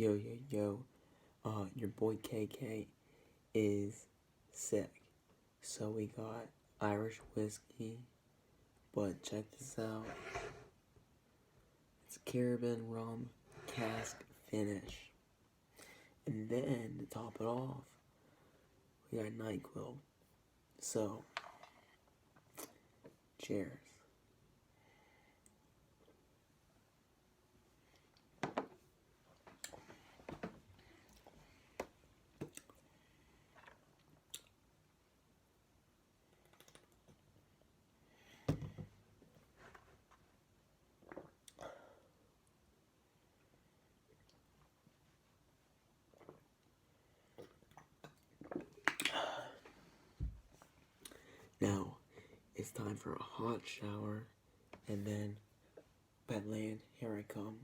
Yo, yo, yo, your boy KK is sick. So we got Irish whiskey, but check this out. It's Caribbean rum cask finish. And then, to top it off, we got NyQuil. So, cheers. Now, it's time for a hot shower, and then Bedland, here I come.